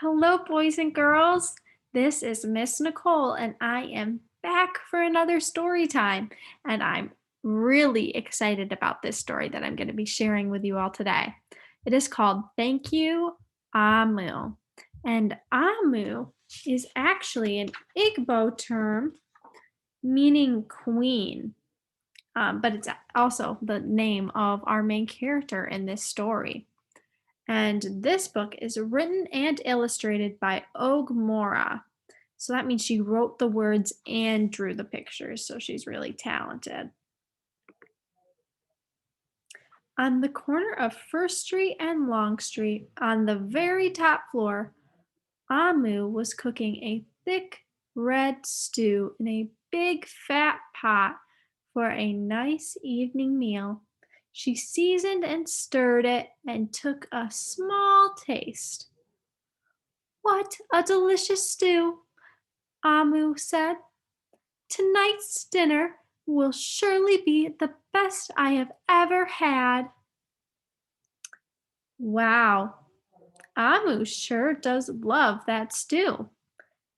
Hello, boys and girls. This is Miss Nicole, and I am back for another story time. And I'm really excited about this story that I'm going to be sharing with you all today. It is called Thank You, Amu. And Amu is actually an Igbo term meaning queen, but it's also the name of our main character in this story. And this book is written and illustrated by Ogmora. So that means she wrote the words and drew the pictures. So she's really talented. On the corner of First Street and Long Street, on the very top floor, Amu was cooking a thick red stew in a big fat pot for a nice evening meal. She seasoned and stirred it and took a small taste. What a delicious stew, Amu said. Tonight's dinner will surely be the best I have ever had. Wow, Amu sure does love that stew.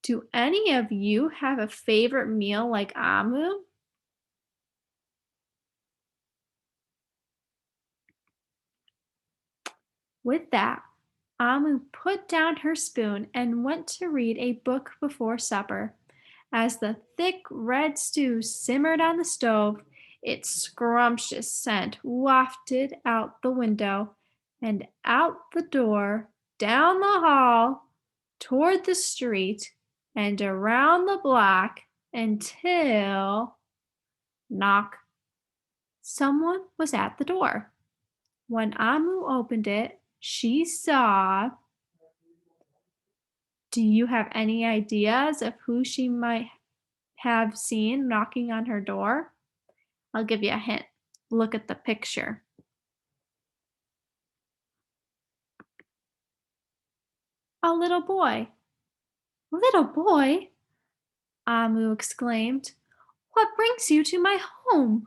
Do any of you have a favorite meal like Amu? With that, Amu put down her spoon and went to read a book before supper. As the thick red stew simmered on the stove, its scrumptious scent wafted out the window and out the door, down the hall, toward the street, and around the block until knock. Someone was at the door. When Amu opened it, she saw. Do you have any ideas of who she might have seen knocking on her door? I'll give you a hint. Look at the picture. A little boy. Little boy? Amu exclaimed. What brings you to my home?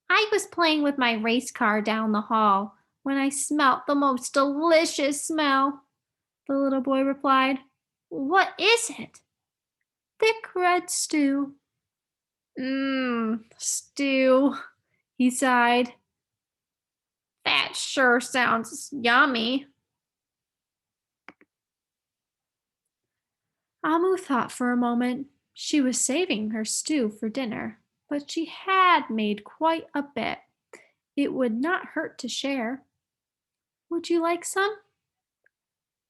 I was playing with my race car down the hall when I smelt the most delicious smell, the little boy replied. What is it? Thick red stew. Stew, he sighed. That sure sounds yummy. Amu thought for a moment. She was saving her stew for dinner, but she had made quite a bit. It would not hurt to share. Would you like some?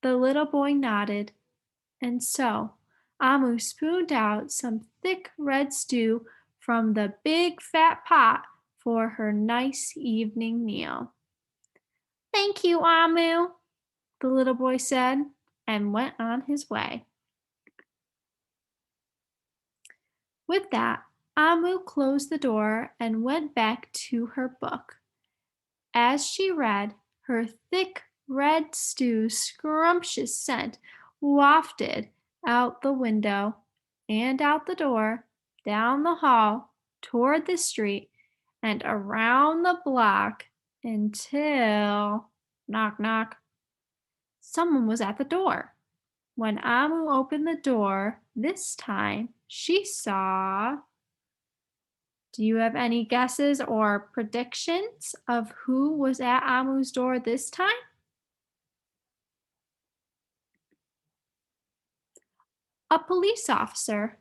The little boy nodded, and so Amu spooned out some thick red stew from the big fat pot for her nice evening meal. Thank you, Amu, the little boy said, and went on his way. With that, Amu closed the door and went back to her book. As she read, her thick red stew's scrumptious scent wafted out the window and out the door, down the hall, toward the street, and around the block until knock, knock. Someone was at the door. When Amu opened the door this time, she saw. Do you have any guesses or predictions of who was at Amu's door this time? A police officer.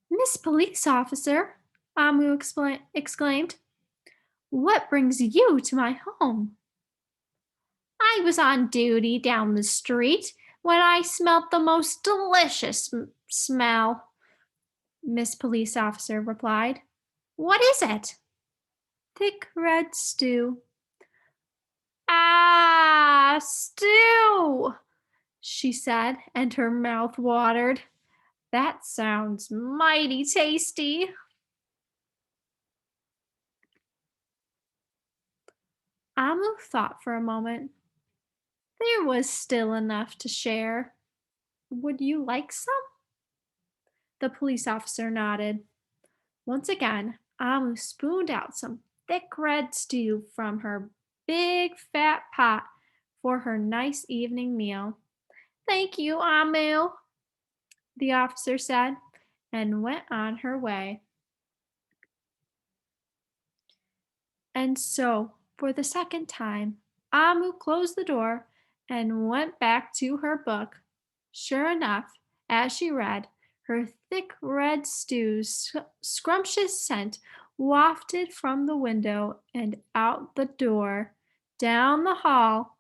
Miss Police Officer, Amu exclaimed, what brings you to my home? I was on duty down the street when I smelt the most delicious smell, Miss Police Officer replied. What is it? Thick red stew. Ah, stew, she said, and her mouth watered. That sounds mighty tasty. Amu thought for a moment. There was still enough to share. Would you like some? The police officer nodded. Once again, Amu spooned out some thick red stew from her big fat pot for her nice evening meal. Thank you, Amu, the officer said, and went on her way. And so, for the second time, Amu closed the door and went back to her book. Sure enough, as she read, her thick red stew's scrumptious scent wafted from the window and out the door, down the hall,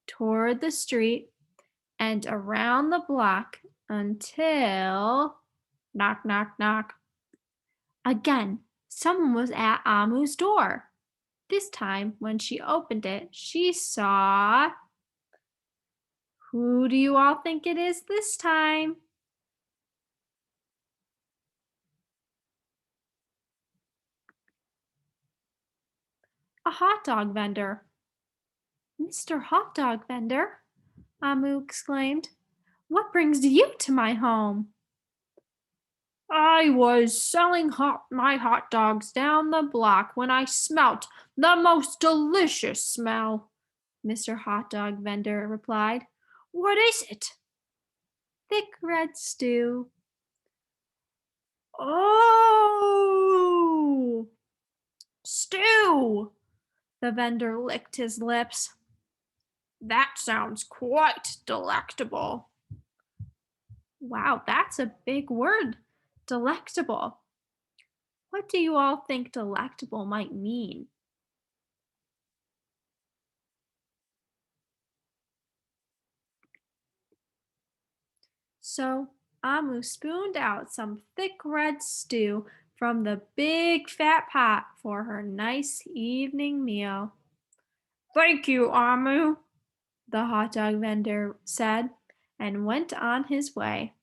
toward the street, and around the block until knock, knock, knock. Again, someone was at Amu's door. This time, when she opened it, she saw. Who do you all think it is this time? A hot dog vendor. Mr. Hot Dog Vendor, Amu exclaimed. What brings you to my home? I was selling my hot dogs down the block when I smelt the most delicious smell, Mr. Hot Dog Vendor replied. What is it? Thick red stew. Oh, stew! The vendor licked his lips. That sounds quite delectable. Wow, that's a big word. Delectable. What do you all think delectable might mean? So, Amu spooned out some thick red stew from the big fat pot for her nice evening meal. Thank you, Amu, the hot dog vendor said, and went on his way.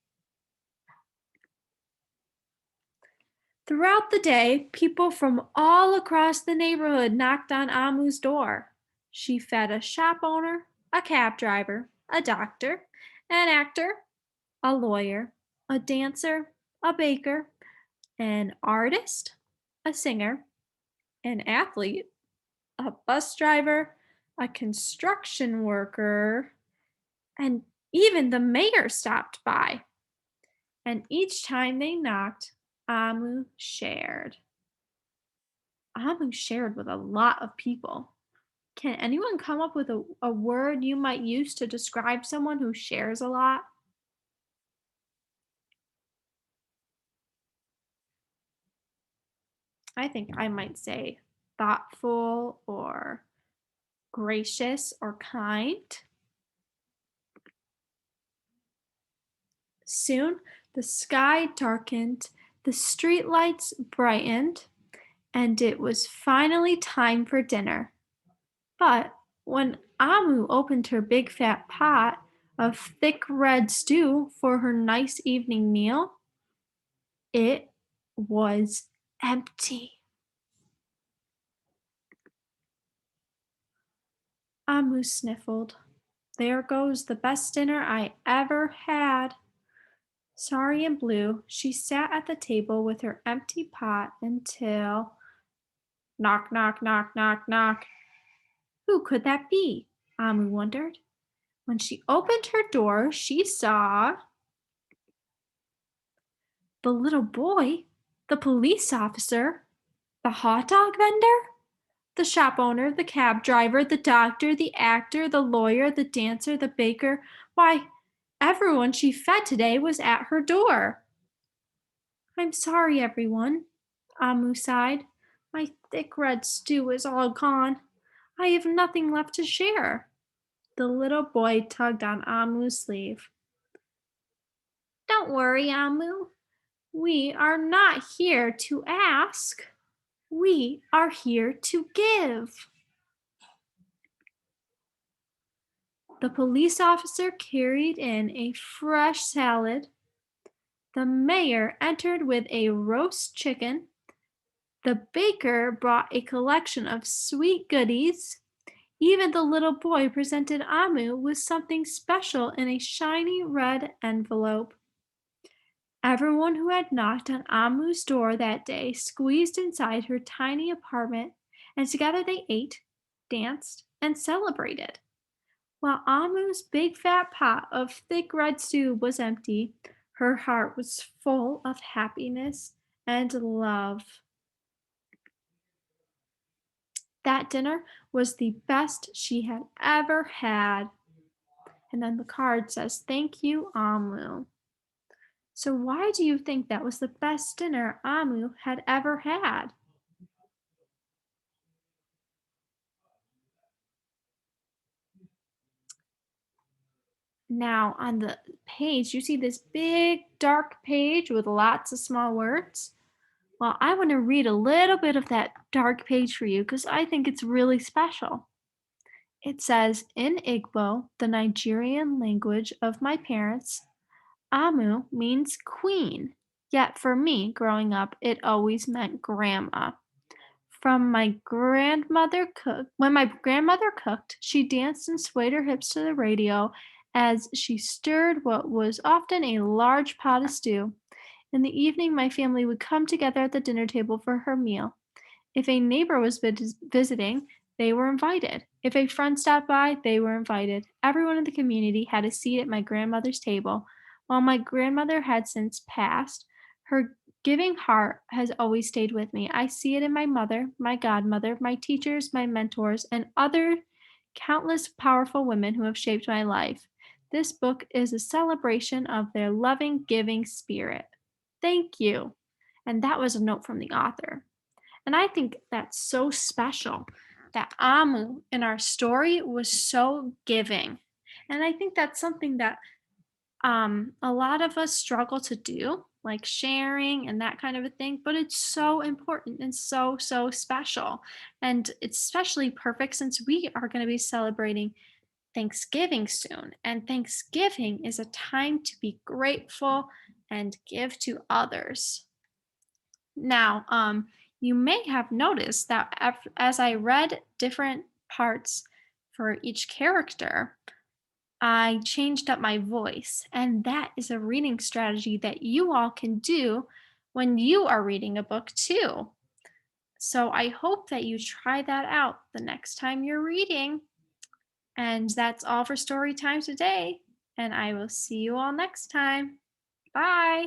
Throughout the day, people from all across the neighborhood knocked on Amu's door. She fed a shop owner, a cab driver, a doctor, an actor, a lawyer, a dancer, a baker, an artist, a singer, an athlete, a bus driver, a construction worker, and even the mayor stopped by. And each time they knocked, Amu shared. Amu shared with a lot of people. Can anyone come up with a word you might use to describe someone who shares a lot? I think I might say thoughtful or gracious or kind. Soon the sky darkened, the streetlights brightened, and it was finally time for dinner. But when Amu opened her big fat pot of thick red stew for her nice evening meal, it was empty. Amu sniffled. There goes the best dinner I ever had. Sorry and blue, she sat at the table with her empty pot until knock, knock, knock, knock, knock. Who could that be? Amu wondered. When she opened her door, she saw the little boy, the police officer, the hot dog vendor, the shop owner, the cab driver, the doctor, the actor, the lawyer, the dancer, the baker. Why, everyone she fed today was at her door. I'm sorry, everyone, Amu sighed. My thick red stew is all gone. I have nothing left to share. The little boy tugged on Amu's sleeve. Don't worry, Amu. We are not here to ask. We are here to give. The police officer carried in a fresh salad. The mayor entered with a roast chicken. The baker brought a collection of sweet goodies. Even the little boy presented Amu with something special in a shiny red envelope. Everyone who had knocked on Amu's door that day squeezed inside her tiny apartment, and together they ate, danced, and celebrated. While Amu's big fat pot of thick red stew was empty, her heart was full of happiness and love. That dinner was the best she had ever had. And then the card says, "Thank you, Amu." So, why do you think that was the best dinner Amu had ever had? Now, on the page, you see this big dark page with lots of small words. Well, I want to read a little bit of that dark page for you because I think it's really special. It says, in Igbo, the Nigerian language of my parents, Amu means queen. Yet for me, growing up, it always meant grandma. From my grandmother cook When my grandmother cooked, she danced and swayed her hips to the radio as she stirred what was often a large pot of stew. In the evening, my family would come together at the dinner table for her meal. If a neighbor was visiting, they were invited. If a friend stopped by, they were invited. Everyone in the community had a seat at my grandmother's table. While my grandmother had since passed, her giving heart has always stayed with me. I see it in my mother, my godmother, my teachers, my mentors, and other countless powerful women who have shaped my life. This book is a celebration of their loving, giving spirit. Thank you. And that was a note from the author. And I think that's so special that Amu in our story was so giving. And I think that's something that a lot of us struggle to do, like sharing and that kind of a thing, but it's so important and so, so special. And it's especially perfect since we are going to be celebrating Thanksgiving soon. And Thanksgiving is a time to be grateful and give to others. Now, you may have noticed that as I read different parts for each character, I changed up my voice. And that is a reading strategy that you all can do when you are reading a book too. So I hope that you try that out the next time you're reading. And that's all for story time today. And I will see you all next time. Bye.